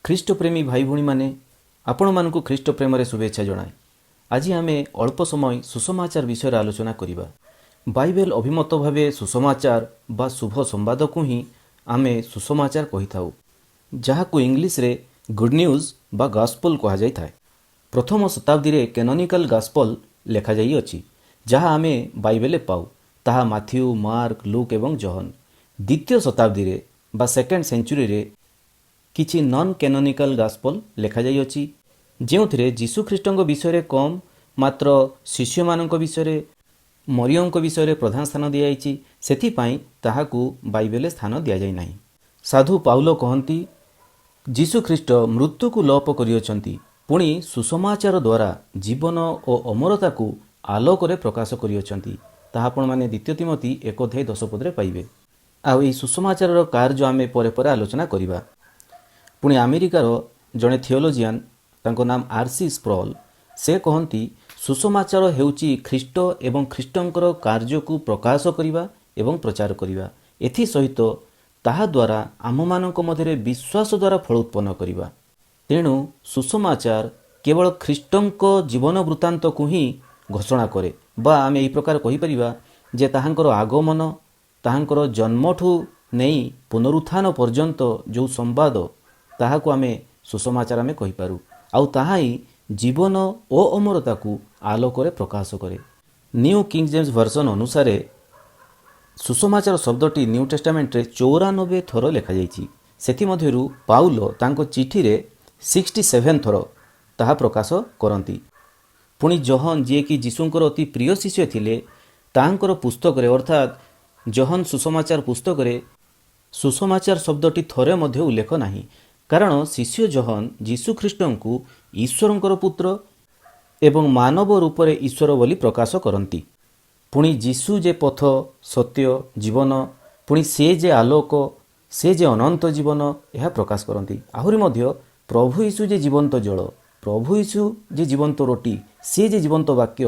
ଖ୍ରୀଷ୍ଟ ପ୍ରେମୀ ଭାଇ ଭଉଣୀମାନେ ଆପଣମାନଙ୍କୁ ଖ୍ରୀଷ୍ଟ ପ୍ରେମରେ ଶୁଭେଚ୍ଛା ଜଣାଏ। ଆଜି ଆମେ ଅଳ୍ପ ସମୟ ସୁସମାଚାର ବିଷୟରେ ଆଲୋଚନା କରିବା। ବାଇବେଲ ଅଭିମତ ଭାବେ ସୁସମାଚାର ବା ଶୁଭ ସମ୍ବାଦକୁ ହିଁ ଆମେ ସୁସମାଚାର କହିଥାଉ, ଯାହାକୁ ଇଂଲିଶରେ ଗୁଡ୍ ନ୍ୟୁଜ୍ ବା ଗସ୍ପଲ୍ କୁହାଯାଇଥାଏ। ପ୍ରଥମ ଶତାବ୍ଦୀରେ କାନୋନିକାଲ ଗସ୍ପଲ୍ ଲେଖାଯାଇଅଛି, ଯାହା ଆମେ ବାଇବେଲରେ ପାଉ। ତାହା ମାଥ୍ୟୁ, ମାର୍କ, ଲୁକ୍ ଏବଂ ଜହନ। ଦ୍ୱିତୀୟ ଶତାବ୍ଦୀରେ ବା ସେକେଣ୍ଡ ସେଞ୍ଚୁରୀରେ କିଛି ନନ୍ କାନୋନିକାଲ ଗସ୍ପଲ୍ ଲେଖାଯାଇଅଛି, ଯେଉଁଥିରେ ଯୀଶୁଖ୍ରୀଷ୍ଟଙ୍କ ବିଷୟରେ କମ୍, ମାତ୍ର ଶିଷ୍ୟମାନଙ୍କ ବିଷୟରେ, ମରିୟମଙ୍କ ବିଷୟରେ ପ୍ରଧାନ ସ୍ଥାନ ଦିଆଯାଇଛି। ସେଥିପାଇଁ ତାହାକୁ ବାଇବେଲରେ ସ୍ଥାନ ଦିଆଯାଇନାହିଁ। ସାଧୁ ପାଉଲ କହନ୍ତି, ଯୀଶୁଖ୍ରୀଷ୍ଟ ମୃତ୍ୟୁକୁ ଲୋପ କରିଅଛନ୍ତି, ପୁଣି ସୁସମାଚାର ଦ୍ୱାରା ଜୀବନ ଓ ଅମରତାକୁ ଆଲୋକରେ ପ୍ରକାଶ କରିଅଛନ୍ତି। ତାହା ଆପଣମାନେ ଦ୍ୱିତୀୟ ତିମୋଥୀ 1:10 ପାଇବେ। ଆଉ ଏହି ସୁସମାଚାରର କାର୍ଯ୍ୟ ଆମେ ପରେ ପରେ ଆଲୋଚନା କରିବା। ପୁଣି ଆମେରିକାର ଜଣେ ଥିଓଲୋଜିଆନ୍, ତାଙ୍କ ନାମ ଆର୍.ସି. ସ୍ପ୍ରଲ୍, ସେ କହନ୍ତି ସୁସମାଚାର ହେଉଛି ଖ୍ରୀଷ୍ଟ ଏବଂ ଖ୍ରୀଷ୍ଟଙ୍କର କାର୍ଯ୍ୟକୁ ପ୍ରକାଶ କରିବା ଏବଂ ପ୍ରଚାର କରିବା, ଏଥିସହିତ ତାହାଦ୍ୱାରା ଆମମାନଙ୍କ ମଧ୍ୟରେ ବିଶ୍ୱାସ ଦ୍ୱାରା ଫଳ ଉତ୍ପନ୍ନ କରିବା। ତେଣୁ ସୁସମାଚାର କେବଳ ଖ୍ରୀଷ୍ଟଙ୍କ ଜୀବନ ବୃତ୍ତାନ୍ତକୁ ହିଁ ଘୋଷଣା କରେ, ବା ଆମେ ଏହି ପ୍ରକାର କହିପାରିବା ଯେ ତାହାଙ୍କର ଆଗମନ, ତାହାଙ୍କର ଜନ୍ମଠୁ ନେଇ ପୁନରୁତ୍ଥାନ ପର୍ଯ୍ୟନ୍ତ ଯେଉଁ ସମ୍ବାଦ, ତାହାକୁ ଆମେ ସୁସମାଚାର ଆମେ କହିପାରୁ। ଆଉ ତାହା ହିଁ ଜୀବନ ଓ ଅମରତାକୁ ଆଲୋକରେ ପ୍ରକାଶ କରେ। ନ୍ୟୁ କିଙ୍ଗ ଜେମ୍ସ ଭର୍ସନ ଅନୁସାରେ ସୁସମାଚାର ଶବ୍ଦଟି ନ୍ୟୁ ଟେଷ୍ଟାମେଣ୍ଟରେ 94 ଥର ଲେଖାଯାଇଛି। ସେଥିମଧ୍ୟରୁ ପାଉଲ ତାଙ୍କ ଚିଠିରେ 67 ଥର ତାହା ପ୍ରକାଶ କରନ୍ତି। ପୁଣି ଜହନ, ଯିଏକି ଯୀଶୁଙ୍କର ଅତି ପ୍ରିୟ ଶିଷ୍ୟ ଥିଲେ, ତାହାଙ୍କର ପୁସ୍ତକରେ ଅର୍ଥାତ୍ ଜହନ ସୁସମାଚାର ପୁସ୍ତକରେ ସୁସମାଚାର ଶବ୍ଦଟି ଥରେ ମଧ୍ୟ ଉଲ୍ଲେଖ ନାହିଁ, କାରଣ ଶିଷ୍ୟ ଜହନ ଯୀଶୁଖ୍ରୀଷ୍ଟଙ୍କୁ ଈଶ୍ୱରଙ୍କର ପୁତ୍ର ଏବଂ ମାନବ ରୂପରେ ଈଶ୍ୱର ବୋଲି ପ୍ରକାଶ କରନ୍ତି। ପୁଣି ଯୀଶୁ ଯେ ପଥ, ସତ୍ୟ, ଜୀବନ, ପୁଣି ସେ ଯେ ଆଲୋକ, ସେ ଯେ ଅନନ୍ତ ଜୀବନ, ଏହା ପ୍ରକାଶ କରନ୍ତି। ଆହୁରି ମଧ୍ୟ ପ୍ରଭୁ ଯୀଶୁ ଯେ ଜୀବନ୍ତ ଜଳ, ପ୍ରଭୁ ଯୀଶୁ ଯେ ଜୀବନ୍ତ ରୋଟି, ସେ ଯେ ଜୀବନ୍ତ ବାକ୍ୟ,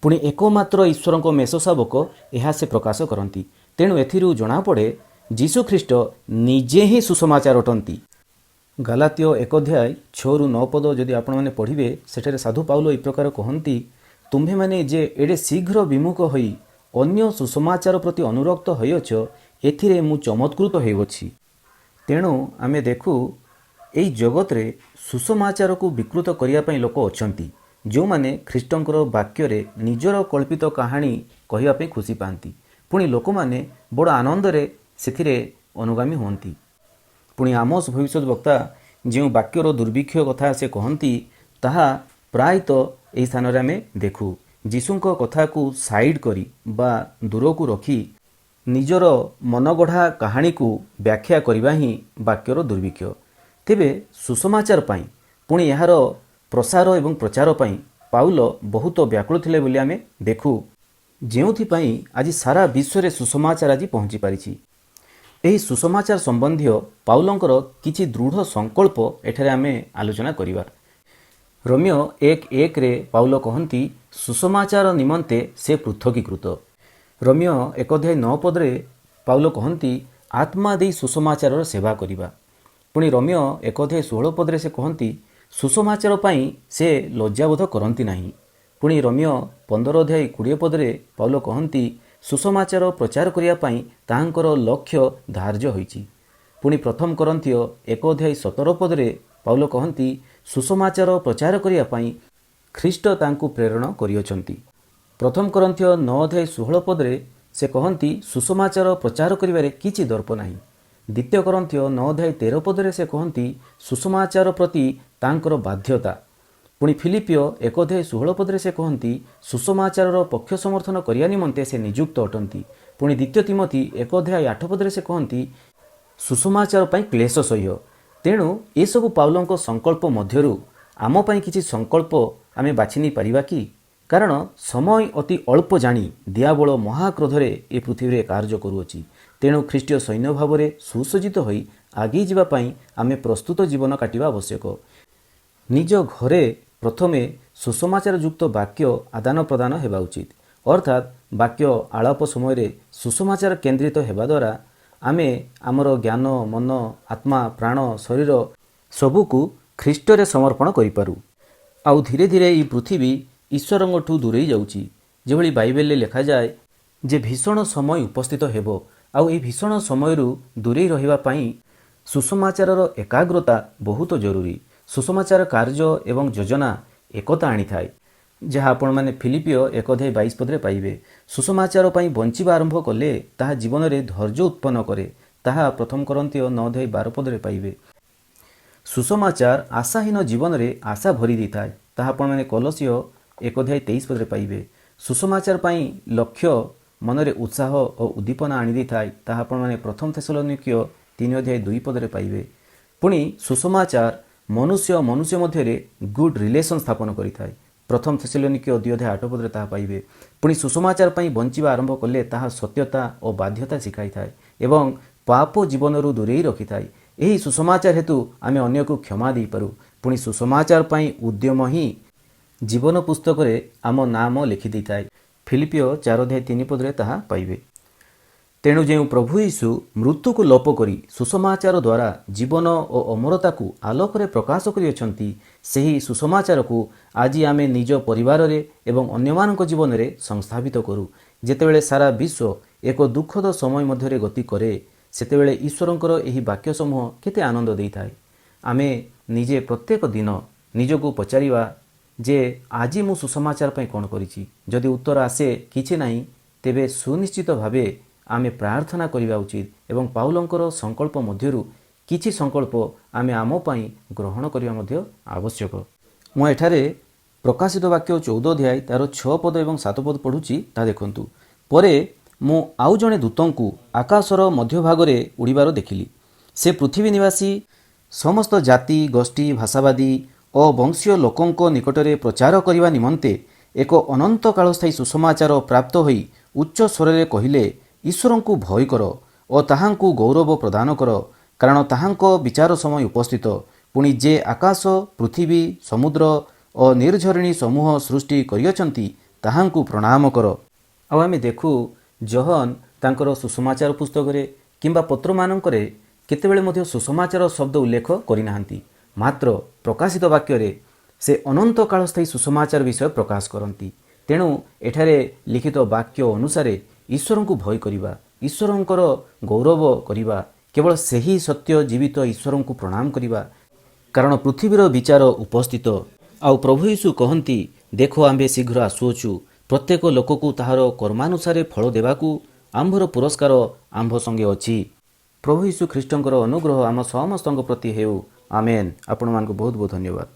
ପୁଣି ଏକମାତ୍ର ଈଶ୍ୱରଙ୍କ ମେଷଶାବକ, ଏହା ସେ ପ୍ରକାଶ କରନ୍ତି। ତେଣୁ ଏଥିରୁ ଜଣାପଡ଼େ ଯୀଶୁଖ୍ରୀଷ୍ଟ ନିଜେ ହିଁ ସୁସମାଚାର ଅଟନ୍ତି। ଗାଲାତୀୟ 1:6-9 ଯଦି ଆପଣମାନେ ପଢ଼ିବେ, ସେଠାରେ ସାଧୁ ପାଉଲ ଏହି ପ୍ରକାର କହନ୍ତି, ତୁମ୍ଭେମାନେ ଯେ ଏଡ଼େ ଶୀଘ୍ର ବିମୁଖ ହୋଇ ଅନ୍ୟ ସୁସମାଚାର ପ୍ରତି ଅନୁରକ୍ତ ହୋଇଅଛ, ଏଥିରେ ମୁଁ ଚମତ୍କୃତ ହେଉଅଛି। ତେଣୁ ଆମେ ଦେଖୁ ଏହି ଜଗତରେ ସୁସମାଚାରକୁ ବିକୃତ କରିବା ପାଇଁ ଲୋକ ଅଛନ୍ତି, ଯେଉଁମାନେ ଖ୍ରୀଷ୍ଟଙ୍କର ବାକ୍ୟରେ ନିଜର କଳ୍ପିତ କାହାଣୀ କହିବା ପାଇଁ ଖୁସି ପାଆନ୍ତି। ପୁଣି ଲୋକମାନେ ବଡ଼ ଆନନ୍ଦରେ ସେଥିରେ ଅନୁଗାମୀ ହୁଅନ୍ତି। ପୁଣି ଆମୋସ ଭବିଷ୍ୟତ ବକ୍ତା ଯେଉଁ ବାକ୍ୟର ଦୁର୍ଭିକ୍ଷ କଥା ସେ କହନ୍ତି, ତାହା ପ୍ରାୟତଃ ଏହି ସ୍ଥାନରେ ଆମେ ଦେଖୁ। ଯୀଶୁଙ୍କ କଥାକୁ ସାଇଡ୍ କରି ବା ଦୂରକୁ ରଖି ନିଜର ମନଗଢ଼ା କାହାଣୀକୁ ବ୍ୟାଖ୍ୟା କରିବା ହିଁ ବାକ୍ୟର ଦୁର୍ଭିକ୍ଷ। ତେବେ ସୁସମାଚାର ପାଇଁ, ପୁଣି ଏହାର ପ୍ରସାର ଏବଂ ପ୍ରଚାର ପାଇଁ ପାଉଲ ବହୁତ ବ୍ୟାକୁଳ ଥିଲେ ବୋଲି ଆମେ ଦେଖୁ, ଯେଉଁଥିପାଇଁ ଆଜି ସାରା ବିଶ୍ୱରେ ସୁସମାଚାର ଆଜି ପହଞ୍ଚି ପାରିଛି। ଏହି ସୁସମାଚାର ସମ୍ବନ୍ଧୀୟ ପାଉଲଙ୍କର କିଛି ଦୃଢ଼ ସଂକଳ୍ପ ଏଠାରେ ଆମେ ଆଲୋଚନା କରିବା। ରୋମିଓ 1:1ରେ ପାଉଲ କହନ୍ତି, ସୁସମାଚାର ନିମନ୍ତେ ସେ ପୃଥକୀକୃତ। ରୋମିଓ 1:9 ପାଉଲ କହନ୍ତି, ଆତ୍ମା ଦେଇ ସୁସମାଚାରର ସେବା କରିବା। ପୁଣି ରୋମିଓ 1:16 ସେ କହନ୍ତି, ସୁସମାଚାର ପାଇଁ ସେ ଲଜ୍ଜାବୋଧ କରନ୍ତି ନାହିଁ। ପୁଣି ରୋମିଓ 15:20 ପାଉଲ କହନ୍ତି, ସୁସମାଚାର ପ୍ରଚାର କରିବା ପାଇଁ ତାହାଙ୍କର ଲକ୍ଷ୍ୟ ଧାର୍ଯ୍ୟ ହୋଇଛି। ପୁଣି ପ୍ରଥମ କରନ୍ଥୀୟ 1:17 ପାଉଲ କହନ୍ତି, ସୁସମାଚାର ପ୍ରଚାର କରିବା ପାଇଁ ଖ୍ରୀଷ୍ଟ ତାଙ୍କୁ ପ୍ରେରଣ କରିଅଛନ୍ତି। ପ୍ରଥମ କରନ୍ଥୀୟ 9:16 ସେ କହନ୍ତି, ସୁସମାଚାର ପ୍ରଚାର କରିବାରେ କିଛି ଦର୍ପ ନାହିଁ। ଦ୍ୱିତୀୟ କରନ୍ଥୀୟ 9:13 ସେ କହନ୍ତି, ସୁସମାଚାର ପ୍ରତି ତାଙ୍କର ବାଧ୍ୟତା। ପୁଣି ଫିଲିପିଓ 1:16 ସେ କହନ୍ତି, ସୁସମାଚାରର ପକ୍ଷ ସମର୍ଥନ କରିବା ନିମନ୍ତେ ସେ ନିଯୁକ୍ତ ଅଟନ୍ତି। ପୁଣି ଦ୍ୱିତୀୟ ତିମୋଥୀ 1:8 ସେ କହନ୍ତି, ସୁସମାଚାର ପାଇଁ କ୍ଲେଶ ସହ୍ୟ। ତେଣୁ ଏସବୁ ପାଉଲଙ୍କ ସଂକଳ୍ପ ମଧ୍ୟରୁ ଆମ ପାଇଁ କିଛି ସଂକଳ୍ପ ଆମେ ବାଛି ନେଇପାରିବା କି? କାରଣ ସମୟ ଅତି ଅଳ୍ପ ଜାଣି ଦିଆବଳ ମହାକ୍ରୋଧରେ ଏ ପୃଥିବୀରେ କାର୍ଯ୍ୟ କରୁଅଛି। ତେଣୁ ଖ୍ରୀଷ୍ଟୀୟ ସୈନ୍ୟ ଭାବରେ ସୁସଜ୍ଜିତ ହୋଇ ଆଗେଇ ଯିବା ପାଇଁ ଆମେ ପ୍ରସ୍ତୁତ ଜୀବନ କାଟିବା ଆବଶ୍ୟକ। ନିଜ ଘରେ ପ୍ରଥମେ ସୁସମାଚାର ଯୁକ୍ତ ବାକ୍ୟ ଆଦାନ ପ୍ରଦାନ ହେବା ଉଚିତ, ଅର୍ଥାତ୍ ବାକ୍ୟ ଆଳାପ ସମୟରେ ସୁସମାଚାର କେନ୍ଦ୍ରିତ ହେବା ଦ୍ୱାରା ଆମେ ଆମର ଜ୍ଞାନ, ମନ, ଆତ୍ମା, ପ୍ରାଣ, ଶରୀର ସବୁକୁ ଖ୍ରୀଷ୍ଟରେ ସମର୍ପଣ କରିପାରୁ। ଆଉ ଧୀରେ ଧୀରେ ଏହି ପୃଥିବୀ ଈଶ୍ୱରଙ୍କଠୁ ଦୂରେଇ ଯାଉଛି। ଯେଭଳି ବାଇବେଲରେ ଲେଖାଯାଏ ଯେ ଭୀଷଣ ସମୟ ଉପସ୍ଥିତ ହେବ, ଆଉ ଏହି ଭୀଷଣ ସମୟରୁ ଦୂରେଇ ରହିବା ପାଇଁ ସୁସମାଚାରର ଏକାଗ୍ରତା ବହୁତ ଜରୁରୀ। ସୁସମାଚାର କାର୍ଯ୍ୟ ଏବଂ ଯୋଜନା ଏକତା ଆଣିଥାଏ, ଯାହା ଆପଣମାନେ ଫିଲିପିଓ 1:22 ପାଇବେ। ସୁସମାଚାର ପାଇଁ ବଞ୍ଚିବା ଆରମ୍ଭ କଲେ ତାହା ଜୀବନରେ ଧୈର୍ଯ୍ୟ ଉତ୍ପନ୍ନ କରେ, ତାହା 1 କରନ୍ଥୀୟ 9:12 ପାଇବେ। ସୁସମାଚାର ଆଶାହୀନ ଜୀବନରେ ଆଶା ଭରି ଦେଇଥାଏ, ତାହା ଆପଣମାନେ କଲୋସିୟ 1:23 ପାଇବେ। ସୁସମାଚାର ପାଇଁ ଲକ୍ଷ୍ୟ ମନରେ ଉତ୍ସାହ ଓ ଉଦ୍ଦୀପନା ଆଣିଦେଇଥାଏ, ତାହା ଆପଣମାନେ 1 ଥେସଲୋନିକୀୟ 3:2 ପାଇବେ। ପୁଣି ସୁସମାଚାର ମନୁଷ୍ୟ ମଧ୍ୟରେ ଗୁଡ୍ ରିଲେସନ୍ ସ୍ଥାପନ କରିଥାଏ, 1 ଥେସଲୋନିକୀୟ 2:8 ତାହା ପାଇବେ। ପୁଣି ସୁସମାଚାର ପାଇଁ ବଞ୍ଚିବା ଆରମ୍ଭ କଲେ ତାହା ସତ୍ୟତା ଓ ବାଧ୍ୟତା ଶିଖାଇଥାଏ ଏବଂ ପାପ ଜୀବନରୁ ଦୂରେଇ ରଖିଥାଏ। ଏହି ସୁସମାଚାର ହେତୁ ଆମେ ଅନ୍ୟକୁ କ୍ଷମା ଦେଇପାରୁ। ପୁଣି ସୁସମାଚାର ପାଇଁ ଉଦ୍ୟମ ହିଁ ଜୀବନ ପୁସ୍ତକରେ ଆମ ନାମ ଲେଖିଦେଇଥାଏ, ଫିଲିପିଓ 4:3 ତାହା ପାଇବେ। ତେଣୁ ଯେଉଁ ପ୍ରଭୁ ଯୀଶୁ ମୃତ୍ୟୁକୁ ଲୋପ କରି ସୁସମାଚାର ଦ୍ୱାରା ଜୀବନ ଓ ଅମରତାକୁ ଆଲୋକରେ ପ୍ରକାଶ କରିଅଛନ୍ତି, ସେହି ସୁସମାଚାରକୁ ଆଜି ଆମେ ନିଜ ପରିବାରରେ ଏବଂ ଅନ୍ୟମାନଙ୍କ ଜୀବନରେ ସଂସ୍ଥାପିତ କରୁ। ଯେତେବେଳେ ସାରା ବିଶ୍ୱ ଏକ ଦୁଃଖଦ ସମୟ ମଧ୍ୟରେ ଗତି କରେ, ସେତେବେଳେ ଈଶ୍ୱରଙ୍କର ଏହି ବାକ୍ୟ ସମୂହ କେତେ ଆନନ୍ଦ ଦେଇଥାଏ। ଆମେ ନିଜେ ପ୍ରତ୍ୟେକ ଦିନ ନିଜକୁ ପଚାରିବା ଯେ ଆଜି ମୁଁ ସୁସମାଚାର ପାଇଁ କ'ଣ କରିଛି। ଯଦି ଉତ୍ତର ଆସେ କିଛି ନାହିଁ, ତେବେ ସୁନିଶ୍ଚିତ ଭାବେ ଆମେ ପ୍ରାର୍ଥନା କରିବା ଉଚିତ ଏବଂ ପାଉଲଙ୍କର ସଂକଳ୍ପ ମଧ୍ୟରୁ କିଛି ସଂକଳ୍ପ ଆମେ ଆମ ପାଇଁ ଗ୍ରହଣ କରିବା ମଧ୍ୟ ଆବଶ୍ୟକ। ମୁଁ ଏଠାରେ ପ୍ରକାଶିତ ବାକ୍ୟ 14 ତାର 6 ଏବଂ 7 ପଢ଼ୁଛି, ତାହା ଦେଖନ୍ତୁ। ପରେ ମୁଁ ଆଉ ଜଣେ ଦୂତଙ୍କୁ ଆକାଶର ମଧ୍ୟଭାଗରେ ଉଡ଼ିବାର ଦେଖିଲି। ସେ ପୃଥିବୀ ନିବାସୀ ସମସ୍ତ ଜାତି, ଗୋଷ୍ଠୀ, ଭାଷାବାଦୀ ଓ ବଂଶୀୟ ଲୋକଙ୍କ ନିକଟରେ ପ୍ରଚାର କରିବା ନିମନ୍ତେ ଏକ ଅନନ୍ତ କାଳସ୍ଥାୟୀ ସୁସମାଚାର ପ୍ରାପ୍ତ ହୋଇ ଉଚ୍ଚ ସ୍ୱରରେ କହିଲେ, ଈଶ୍ୱରଙ୍କୁ ଭୟ କର ଓ ତାହାଙ୍କୁ ଗୌରବ ପ୍ରଦାନ କର, କାରଣ ତାହାଙ୍କ ବିଚାର ସମୟ ଉପସ୍ଥିତ। ପୁଣି ଯେ ଆକାଶ, ପୃଥିବୀ, ସମୁଦ୍ର ଓ ନିର୍ଝରିଣୀ ସମୂହ ସୃଷ୍ଟି କରିଅଛନ୍ତି, ତାହାଙ୍କୁ ପ୍ରଣାମ କର। ଆଉ ଆମେ ଦେଖୁ ଜହନ ତାଙ୍କର ସୁସମାଚାର ପୁସ୍ତକରେ କିମ୍ବା ପତ୍ରମାନଙ୍କରେ କେତେବେଳେ ମଧ୍ୟ ସୁସମାଚାର ଶବ୍ଦ ଉଲ୍ଲେଖ କରିନାହାନ୍ତି, ମାତ୍ର ପ୍ରକାଶିତ ବାକ୍ୟରେ ସେ ଅନନ୍ତ କାଳସ୍ଥାୟୀ ସୁସମାଚାର ବିଷୟ ପ୍ରକାଶ କରନ୍ତି। ତେଣୁ ଏଠାରେ ଲିଖିତ ବାକ୍ୟ ଅନୁସାରେ ଈଶ୍ୱରଙ୍କୁ ଭୟ କରିବା, ଈଶ୍ୱରଙ୍କର ଗୌରବ କରିବା, କେବଳ ସେହି ସତ୍ୟ ଜୀବିତ ଈଶ୍ୱରଙ୍କୁ ପ୍ରଣାମ କରିବା, କାରଣ ପୃଥିବୀର ବିଚାର ଉପସ୍ଥିତ। ଆଉ ପ୍ରଭୁ ଯୀଶୁ କହନ୍ତି, ଦେଖ ଆମ୍ଭେ ଶୀଘ୍ର ଆସୁଅଛୁ, ପ୍ରତ୍ୟେକ ଲୋକକୁ ତାହାର କର୍ମାନୁସାରେ ଫଳ ଦେବାକୁ ଆମ୍ଭର ପୁରସ୍କାର ଆମ୍ଭ ସଙ୍ଗେ ଅଛି। ପ୍ରଭୁ ଯୀଶୁ ଖ୍ରୀଷ୍ଟଙ୍କର ଅନୁଗ୍ରହ ଆମ ସମସ୍ତଙ୍କ ପ୍ରତି ହେଉ। ଆମେନ୍। ଆପଣମାନଙ୍କୁ ବହୁତ ବହୁତ ଧନ୍ୟବାଦ।